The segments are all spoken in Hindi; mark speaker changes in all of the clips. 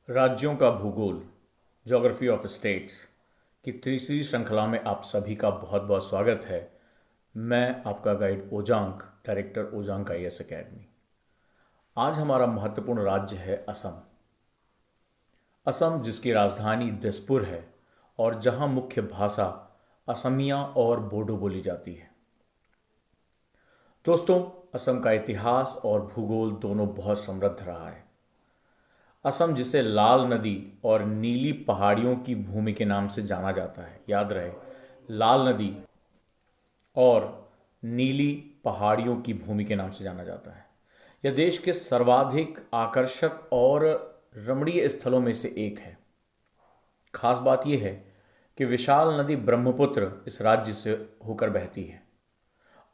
Speaker 1: राज्यों का भूगोल, ज्योग्राफी ऑफ स्टेट्स की तीसरी श्रृंखला में आप सभी का बहुत बहुत स्वागत है। मैं आपका guide Ojaank, director Ojaank IAS academy. आज हमारा महत्वपूर्ण राज्य है असम। असम जिसकी राजधानी दिसपुर है और जहां मुख्य भाषा असमिया और बोडो बोली जाती है। दोस्तों, असम का इतिहास और भूगोल दोनों बहुत समृद्ध रहा है। असम जिसे लाल नदी और नीली पहाड़ियों की भूमि के नाम से जाना जाता है, याद रहे, लाल नदी और नीली पहाड़ियों की भूमि के नाम से जाना जाता है। यह देश के सर्वाधिक आकर्षक और रमणीय स्थलों में से एक है। खास बात यह है कि विशाल नदी ब्रह्मपुत्र इस राज्य से होकर बहती है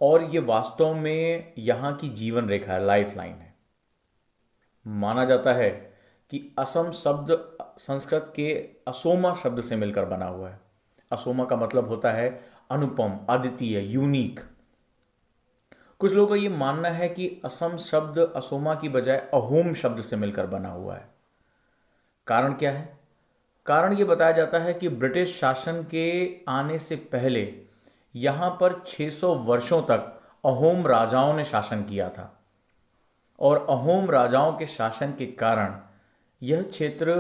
Speaker 1: और ये वास्तव में यहाँ की जीवन रेखा है, लाइफ लाइन है। माना जाता है कि असम शब्द संस्कृत के असोमा शब्द से मिलकर बना हुआ है। असोमा का मतलब होता है अनुपम, अद्वितीय, यूनिक। कुछ लोगों का यह मानना है कि असम शब्द असोमा की बजाय अहोम शब्द से मिलकर बना हुआ है। कारण क्या है? कारण यह बताया जाता है कि ब्रिटिश शासन के आने से पहले यहां पर 600 वर्षों तक अहोम राजाओं ने शासन किया था और अहोम राजाओं के शासन के कारण यह क्षेत्र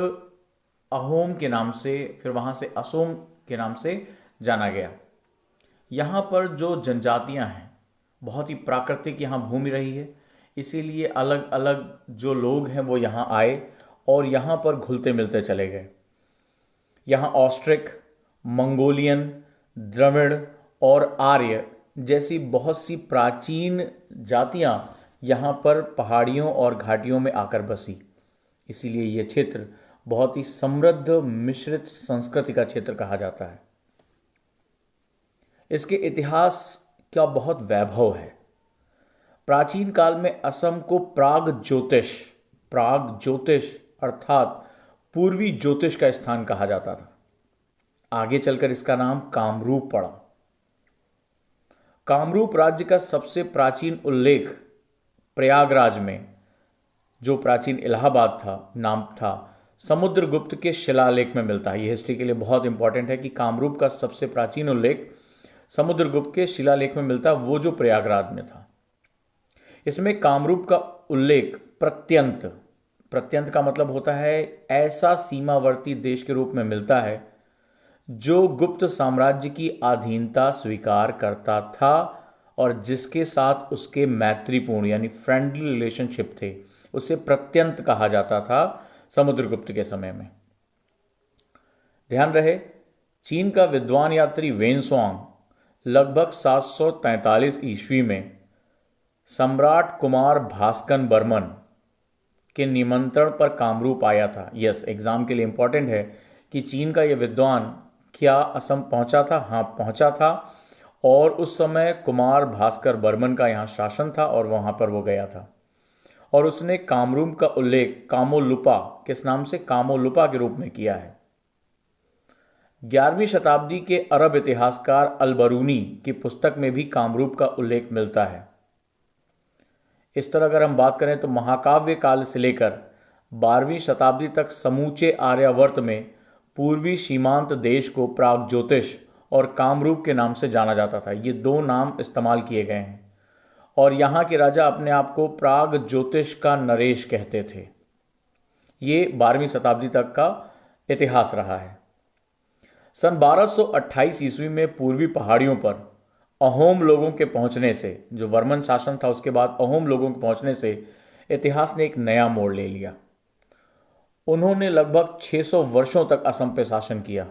Speaker 1: अहोम के नाम से, फिर वहाँ से असोम के नाम से जाना गया। यहाँ पर जो जनजातियाँ हैं, बहुत ही प्राकृतिक यहाँ भूमि रही है, इसीलिए अलग अलग जो लोग हैं वो यहाँ आए और यहाँ पर घुलते मिलते चले गए। यहाँ ऑस्ट्रिक, मंगोलियन, द्रविड़ और आर्य जैसी बहुत सी प्राचीन जातियाँ यहाँ पर पहाड़ियों और घाटियों में आकर बसी। इसीलिए यह क्षेत्र बहुत ही समृद्ध मिश्रित संस्कृति का क्षेत्र कहा जाता है। इसके इतिहास का बहुत वैभव है। प्राचीन काल में असम को प्राग ज्योतिष अर्थात पूर्वी ज्योतिष का स्थान कहा जाता था। आगे चलकर इसका नाम कामरूप पड़ा। कामरूप राज्य का सबसे प्राचीन उल्लेख प्रयागराज में, जो प्राचीन इलाहाबाद नाम था, समुद्रगुप्त के शिलालेख में मिलता है। यह हिस्ट्री के लिए बहुत इंपॉर्टेंट है कि कामरूप का सबसे प्राचीन उल्लेख समुद्रगुप्त के शिलालेख में मिलता है, वो जो प्रयागराज में था। इसमें कामरूप का उल्लेख प्रत्यंत का मतलब होता है ऐसा सीमावर्ती देश के रूप में मिलता है जो गुप्त साम्राज्य की अधीनता स्वीकार करता था और जिसके साथ उसके मैत्रीपूर्ण यानी फ्रेंडली रिलेशनशिप थे, उसे प्रत्यंत कहा जाता था समुद्रगुप्त के समय में। ध्यान रहे, चीन का विद्वान यात्री वेनसुआंग लगभग 743 ईस्वी में सम्राट कुमार भास्कर बर्मन के निमंत्रण पर कामरूप आया था। यस, एग्जाम के लिए इंपॉर्टेंट है कि चीन का यह विद्वान क्या असम पहुंचा था? हाँ, पहुंचा था। और उस समय कुमार भास्कर बर्मन का यहाँ शासन था और वहाँ पर वो गया था और उसने कामरूप का उल्लेख कामोलुपा, किस नाम से? कामोलुपा के रूप में किया है। 11वीं शताब्दी के अरब इतिहासकार अल-बरूनी की पुस्तक में भी कामरूप का उल्लेख मिलता है। इस तरह अगर हम बात करें तो महाकाव्य काल से लेकर 12वीं शताब्दी तक समूचे आर्यावर्त में पूर्वी सीमांत देश को प्रागज्योतिष और कामरूप के नाम से जाना जाता था। ये दो नाम इस्तेमाल किए गए हैं और यहाँ के राजा अपने आप को प्राग ज्योतिष का नरेश कहते थे। ये 12वीं शताब्दी तक का इतिहास रहा है। सन 1228 ईस्वी में पूर्वी पहाड़ियों पर अहोम लोगों के पहुंचने से, जो वर्मन शासन था उसके बाद अहोम लोगों के पहुंचने से इतिहास ने एक नया मोड़ ले लिया। उन्होंने लगभग 600 वर्षों तक असम पर शासन किया।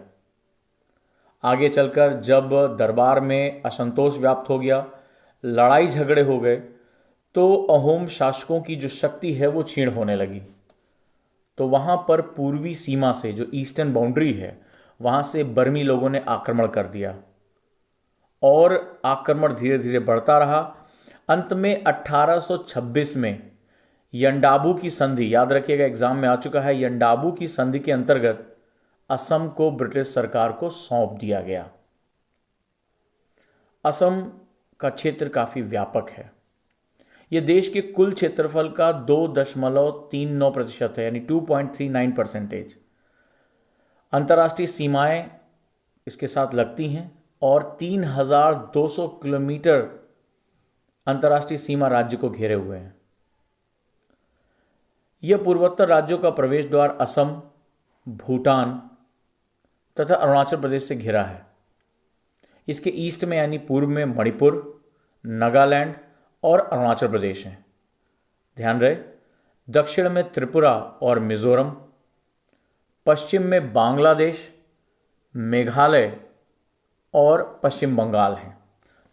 Speaker 1: आगे चलकर जब दरबार में असंतोष व्याप्त हो गया, लड़ाई झगड़े हो गए, तो अहोम शासकों की जो शक्ति है वो क्षीण होने लगी। तो वहाँ पर पूर्वी सीमा से, जो ईस्टर्न बाउंड्री है, वहाँ से बर्मी लोगों ने आक्रमण कर दिया और आक्रमण धीरे धीरे बढ़ता रहा। अंत में 1826 में यंडाबू की संधि, याद रखिएगा एग्जाम में आ चुका है, यंडाबू की संधि के अंतर्गत असम को ब्रिटिश सरकार को सौंप दिया गया। असम का क्षेत्र काफी व्यापक है। ये देश के कुल क्षेत्रफल का 2.39% है, यानी 2.39%। अंतर्राष्ट्रीय सीमाएं इसके साथ लगती हैं और 3,200 किलोमीटर अंतर्राष्ट्रीय सीमा राज्य को घेरे हुए हैं। यह पूर्वोत्तर राज्यों का प्रवेश द्वार असम, भूटान तथा अरुणाचल प्रदेश से घिरा है। इसके ईस्ट में यानी पूर्व में मणिपुर, नागालैंड और अरुणाचल प्रदेश हैं। ध्यान रहे, दक्षिण में त्रिपुरा और मिजोरम, पश्चिम में बांग्लादेश, मेघालय और पश्चिम बंगाल हैं।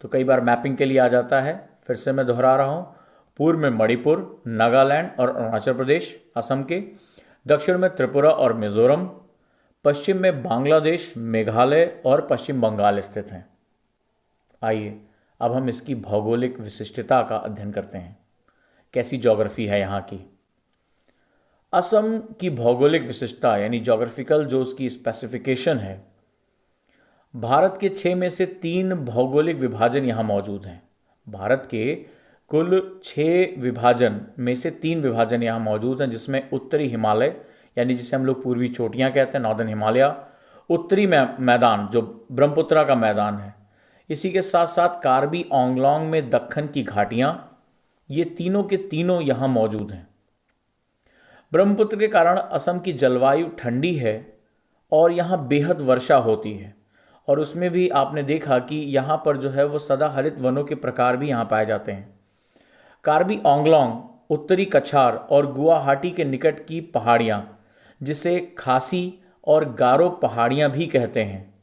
Speaker 1: तो कई बार मैपिंग के लिए आ जाता है, फिर से मैं दोहरा रहा हूं। पूर्व में मणिपुर, नागालैंड और अरुणाचल प्रदेश असम के, दक्षिण में त्रिपुरा और मिजोरम, पश्चिम में बांग्लादेश, मेघालय और पश्चिम बंगाल स्थित हैं। आइए अब हम इसकी भौगोलिक विशिष्टता का अध्ययन करते हैं। कैसी ज्योग्राफी है यहाँ की। असम की भौगोलिक विशिष्टता यानी ज्योग्राफिकल जो उसकी स्पेसिफिकेशन है, भारत के 6 में से 3 भौगोलिक विभाजन यहाँ मौजूद हैं। भारत के कुल 6 विभाजन में से 3 विभाजन यहाँ मौजूद हैं, जिसमें उत्तरी हिमालय यानी जिसे हम लोग पूर्वी चोटियाँ कहते हैं, नॉर्दर्न हिमालय, उत्तरी मैदान जो ब्रह्मपुत्रा का मैदान है, इसी के साथ साथ कार्बी आंगलोंग में दक्कन की घाटियाँ, ये तीनों के तीनों यहाँ मौजूद हैं। ब्रह्मपुत्र के कारण असम की जलवायु ठंडी है और यहाँ बेहद वर्षा होती है, और उसमें भी आपने देखा कि यहाँ पर जो है वो सदाहरित वनों के प्रकार भी यहाँ पाए जाते हैं। कार्बी आंगलोंग, उत्तरी कछार और गुवाहाटी के निकट की पहाड़ियाँ, जिसे खासी और गारो पहाड़ियाँ भी कहते हैं,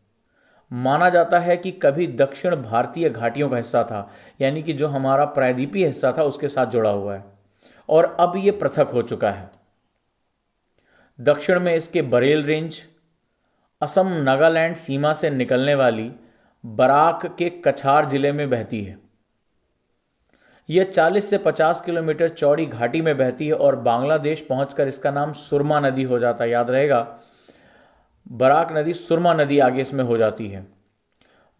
Speaker 1: माना जाता है कि कभी दक्षिण भारतीय घाटियों का हिस्सा था, यानी कि जो हमारा प्रायद्वीपीय हिस्सा था उसके साथ जुड़ा हुआ है, और अब ये पृथक हो चुका है। दक्षिण में इसके बरेल रेंज, असम नागालैंड सीमा से निकलने वाली बराक के कछार जिले में बहती है। यह 40 से 50 किलोमीटर चौड़ी घाटी में बहती है और बांग्लादेश पहुंचकर इसका नाम सुरमा नदी हो जाता है। याद रहेगा, बराक नदी सुरमा नदी आगे इसमें हो जाती है।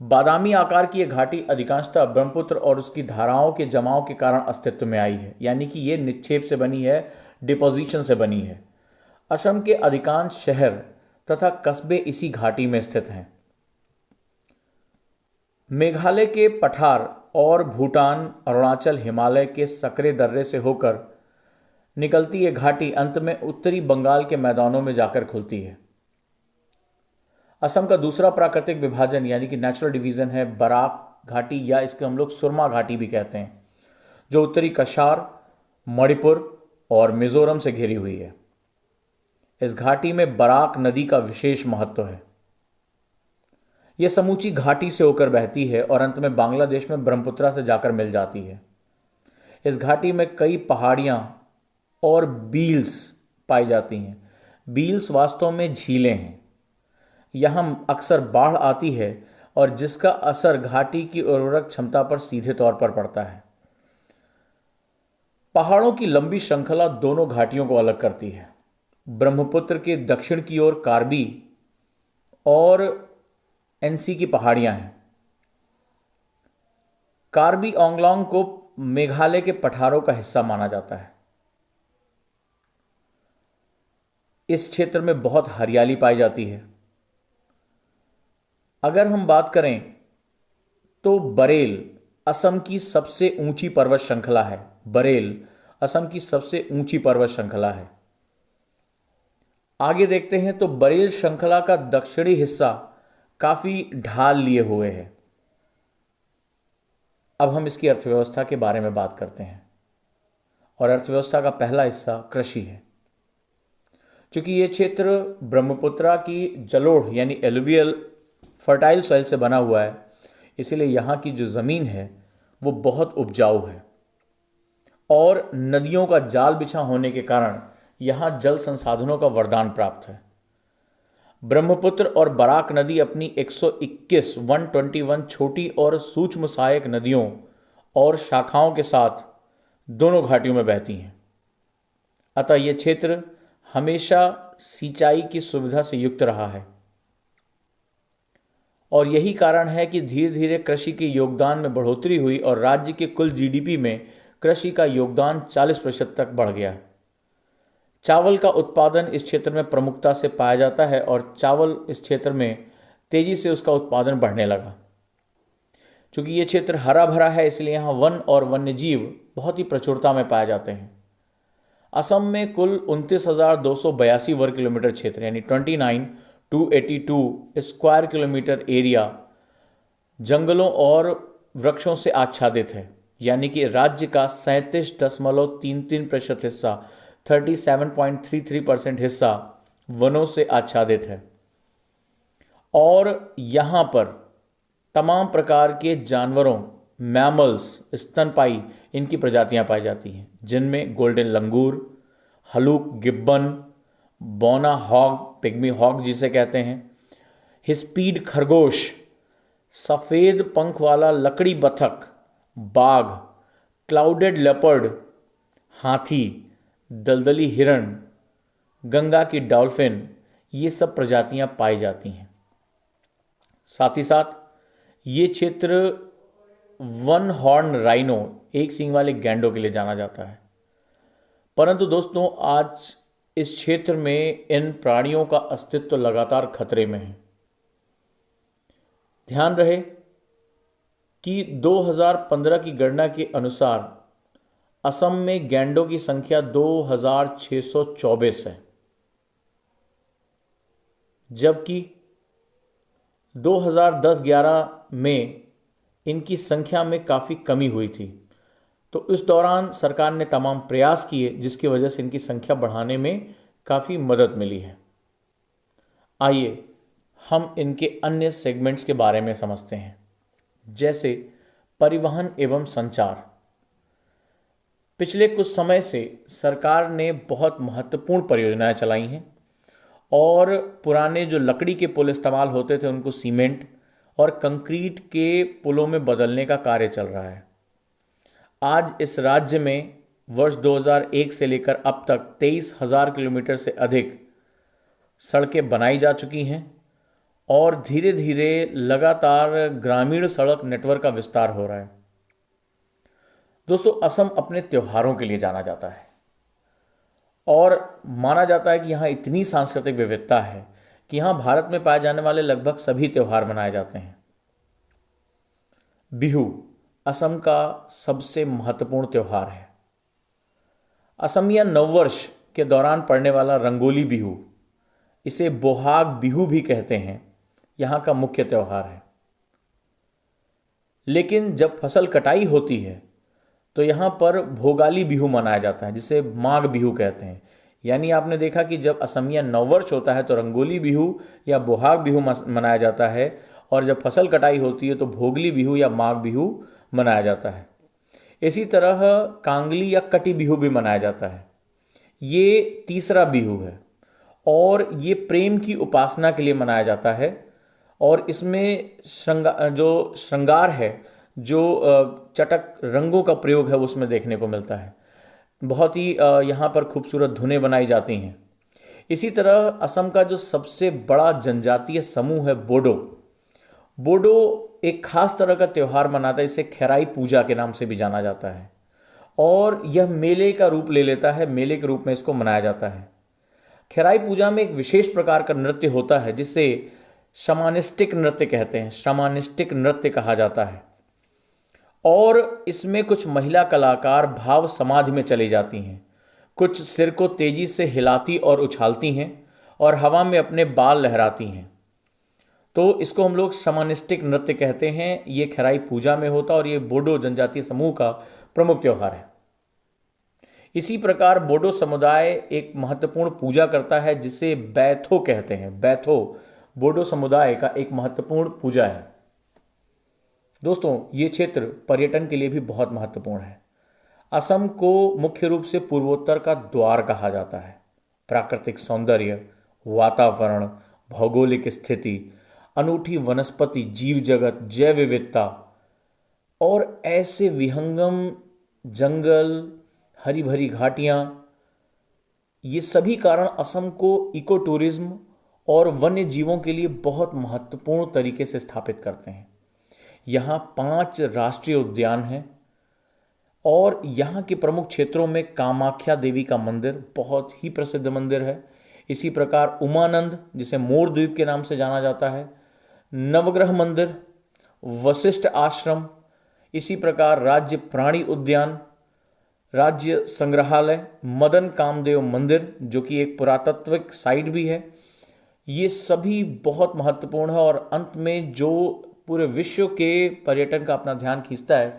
Speaker 1: बादामी आकार की यह घाटी अधिकांशतः ब्रह्मपुत्र और उसकी धाराओं के जमाव के कारण अस्तित्व में आई है, यानी कि यह निक्षेप से बनी है, डिपोजिशन से बनी है। असम के अधिकांश शहर तथा कस्बे इसी घाटी में स्थित हैं। मेघालय के पठार और भूटान, अरुणाचल, हिमालय के सकरे दर्रे से होकर निकलती ये घाटी अंत में उत्तरी बंगाल के मैदानों में जाकर खुलती है। असम का दूसरा प्राकृतिक विभाजन यानी कि नेचुरल डिवीजन है बराक घाटी, या इसको हम लोग सुरमा घाटी भी कहते हैं, जो उत्तरी कछार, मणिपुर और मिजोरम से घिरी हुई है। इस घाटी में बराक नदी का विशेष महत्व है। यह समूची घाटी से होकर बहती है और अंत में बांग्लादेश में ब्रह्मपुत्रा से जाकर मिल जाती है। इस घाटी में कई पहाड़ियां और बील्स पाई जाती हैं। बील्स वास्तव में झीलें हैं। यहां अक्सर बाढ़ आती है और जिसका असर घाटी की उर्वरक क्षमता पर सीधे तौर पर पड़ता है। पहाड़ों की लंबी श्रृंखला दोनों घाटियों को अलग करती है। ब्रह्मपुत्र के दक्षिण की ओर कार्बी और एनसी की पहाड़ियां हैं। कार्बी आंगलोंग को मेघालय के पठारों का हिस्सा माना जाता है। इस क्षेत्र में बहुत हरियाली पाई जाती है। अगर हम बात करें तो बरेल असम की सबसे ऊंची पर्वत श्रृंखला है। बरेल असम की सबसे ऊंची पर्वत श्रृंखला है। आगे देखते हैं तो बरेल श्रृंखला का दक्षिणी हिस्सा काफी ढाल लिए हुए है। अब हम इसकी अर्थव्यवस्था के बारे में बात करते हैं, और अर्थव्यवस्था का पहला हिस्सा कृषि है। क्योंकि यह क्षेत्र ब्रह्मपुत्रा की जलोढ़ यानी एलुवियल फर्टाइल सॉइल से बना हुआ है, इसलिए यहाँ की जो ज़मीन है वो बहुत उपजाऊ है, और नदियों का जाल बिछा होने के कारण यहाँ जल संसाधनों का वरदान प्राप्त है। ब्रह्मपुत्र और बराक नदी अपनी 121 छोटी और सूक्ष्म सहायक नदियों और शाखाओं के साथ दोनों घाटियों में बहती हैं। अतः यह क्षेत्र हमेशा सिंचाई की सुविधा से युक्त रहा है, और यही कारण है कि धीरे धीरे कृषि के योगदान में बढ़ोतरी हुई और राज्य के कुल जीडीपी में कृषि का योगदान 40% तक बढ़ गया है। चावल का उत्पादन इस क्षेत्र में प्रमुखता से पाया जाता है और चावल इस क्षेत्र में तेजी से उसका उत्पादन बढ़ने लगा। चूँकि ये क्षेत्र हरा भरा है इसलिए यहाँ वन और वन्यजीव बहुत ही प्रचुरता में पाए जाते हैं। असम में कुल 29,282 वर्ग किलोमीटर क्षेत्र यानी 29,282 स्क्वायर किलोमीटर एरिया जंगलों और वृक्षों से आच्छादित है, यानी कि राज्य का 37.33% हिस्सा 37.33% हिस्सा वनों से आच्छादित है। और यहाँ पर तमाम प्रकार के जानवरों, मैमल्स, स्तनपायी इनकी प्रजातियां पाई जाती हैं, जिनमें गोल्डन लंगूर, हलूक गिब्बन, बोना हॉग, पिग्मी हॉग जिसे कहते हैं, हिस्पीड खरगोश, सफ़ेद पंख वाला लकड़ी बतख, बाघ, क्लाउडेड लेपर्ड, हाथी, दलदली हिरण, गंगा की डॉल्फिन, ये सब प्रजातियां पाई जाती हैं। साथ ही साथ ये क्षेत्र वन हॉर्न राइनो, एक सींग वाले गैंडों के लिए जाना जाता है। परंतु दोस्तों आज इस क्षेत्र में इन प्राणियों का अस्तित्व लगातार खतरे में है। ध्यान रहे कि 2015 की गणना के अनुसार असम में गैंडों की संख्या 2,624 है, जबकि 2010-11 में इनकी संख्या में काफ़ी कमी हुई थी। तो इस दौरान सरकार ने तमाम प्रयास किए जिसकी वजह से इनकी संख्या बढ़ाने में काफ़ी मदद मिली है। आइए हम इनके अन्य सेगमेंट्स के बारे में समझते हैं, जैसे परिवहन एवं संचार। पिछले कुछ समय से सरकार ने बहुत महत्वपूर्ण परियोजनाएं चलाई हैं और पुराने जो लकड़ी के पुल इस्तेमाल होते थे उनको सीमेंट और कंक्रीट के पुलों में बदलने का कार्य चल रहा है। आज इस राज्य में वर्ष 2001 से लेकर अब तक 23,000 किलोमीटर से अधिक सड़कें बनाई जा चुकी हैं और धीरे धीरे लगातार ग्रामीण सड़क नेटवर्क का विस्तार हो रहा है। दोस्तों असम अपने त्योहारों के लिए जाना जाता है और माना जाता है कि यहाँ इतनी सांस्कृतिक विविधता है कि यहाँ भारत में पाए जाने वाले लगभग सभी त्योहार मनाए जाते हैं। बिहू असम का सबसे महत्वपूर्ण त्योहार है। असमिया नववर्ष के दौरान पड़ने वाला रंगोली बिहू, इसे बोहाग बिहू भी कहते हैं, यहाँ का मुख्य त्यौहार है। लेकिन जब फसल कटाई होती है तो यहाँ पर भोगाली बिहू मनाया जाता है, जिसे माघ बिहू कहते हैं। यानी आपने देखा कि जब असमिया नववर्ष होता है तो रंगोली बिहू या बोहाग बिहू मनाया जाता है और जब फसल कटाई होती है तो भोगली बिहू या माघ बिहू मनाया जाता है। इसी तरह कांगली या कटी बिहू भी मनाया जाता है। ये तीसरा बिहू है और ये प्रेम की उपासना के लिए मनाया जाता है और इसमें श्रृंगार है, जो चटक रंगों का प्रयोग है उसमें देखने को मिलता है। बहुत ही यहाँ पर खूबसूरत धुनें बनाई जाती हैं। इसी तरह असम का जो सबसे बड़ा जनजातीय समूह है बोडो, बोडो एक खास तरह का त्यौहार मनाता है, इसे खेराई पूजा के नाम से भी जाना जाता है और यह मेले का रूप ले लेता है, मेले के रूप में इसको मनाया जाता है। खेराई पूजा में एक विशेष प्रकार का नृत्य होता है जिसे शमानिस्टिक नृत्य कहते हैं, शमानिस्टिक नृत्य कहा जाता है और इसमें कुछ महिला कलाकार भाव समाधि में चली जाती हैं, कुछ सिर को तेजी से हिलाती और उछालती हैं और हवा में अपने बाल लहराती हैं। तो इसको हम लोग शमानिस्टिक नृत्य कहते हैं। ये खेराई पूजा में होता और ये बोडो जनजातीय समूह का प्रमुख त्यौहार है। इसी प्रकार बोडो समुदाय एक महत्वपूर्ण पूजा करता है जिसे बैथो कहते हैं। बैथो बोडो समुदाय का एक महत्वपूर्ण पूजा है। दोस्तों ये क्षेत्र पर्यटन के लिए भी बहुत महत्वपूर्ण है। असम को मुख्य रूप से पूर्वोत्तर का द्वार कहा जाता है। प्राकृतिक सौंदर्य, वातावरण, भौगोलिक स्थिति, अनूठी वनस्पति, जीव जगत, जैव विविधता और ऐसे विहंगम जंगल, हरी भरी घाटियाँ, ये सभी कारण असम को इको टूरिज्म और वन्य जीवों के लिए बहुत महत्वपूर्ण तरीके से स्थापित करते हैं। यहाँ 5 राष्ट्रीय उद्यान हैं और यहाँ के प्रमुख क्षेत्रों में कामाख्या देवी का मंदिर बहुत ही प्रसिद्ध मंदिर है। इसी प्रकार उमानंद, जिसे मोर द्वीप के नाम से जाना जाता है, नवग्रह मंदिर, वशिष्ठ आश्रम, इसी प्रकार राज्य प्राणी उद्यान, राज्य संग्रहालय, मदन कामदेव मंदिर जो कि एक पुरातात्विक साइट भी है, ये सभी बहुत महत्वपूर्ण है। और अंत में जो पूरे विश्व के पर्यटन का अपना ध्यान खींचता है,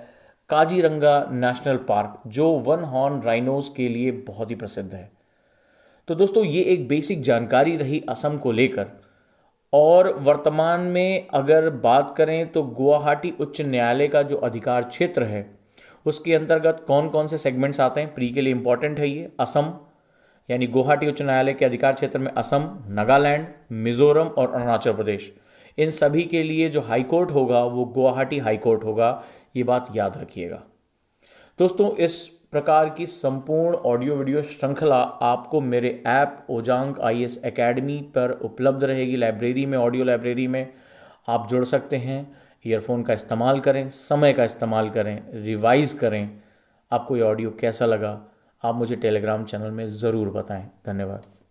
Speaker 1: काजीरंगा नेशनल पार्क, जो वन हॉर्न राइनोज के लिए बहुत ही प्रसिद्ध है। तो दोस्तों, ये एक बेसिक जानकारी रही असम को लेकर। और वर्तमान में अगर बात करें तो गुवाहाटी उच्च न्यायालय का जो अधिकार क्षेत्र है उसके अंतर्गत कौन कौन से सेगमेंट्स आते हैं, प्री के लिए इंपॉर्टेंट है ये। असम, यानी गुवाहाटी उच्च न्यायालय के अधिकार क्षेत्र में असम, नागालैंड, मिजोरम और अरुणाचल प्रदेश, इन सभी के लिए जो हाई कोर्ट होगा वो गुवाहाटी हाई कोर्ट होगा। ये बात याद रखिएगा। दोस्तों, इस प्रकार की संपूर्ण ऑडियो वीडियो श्रृंखला आपको मेरे ऐप ओजांग IAS एकेडमी पर उपलब्ध रहेगी। लाइब्रेरी में, ऑडियो लाइब्रेरी में आप जुड़ सकते हैं। ईयरफोन का इस्तेमाल करें, समय का इस्तेमाल करें, रिवाइज करें। आपको ये ऑडियो कैसा लगा आप मुझे टेलीग्राम चैनल में ज़रूर बताएं। धन्यवाद।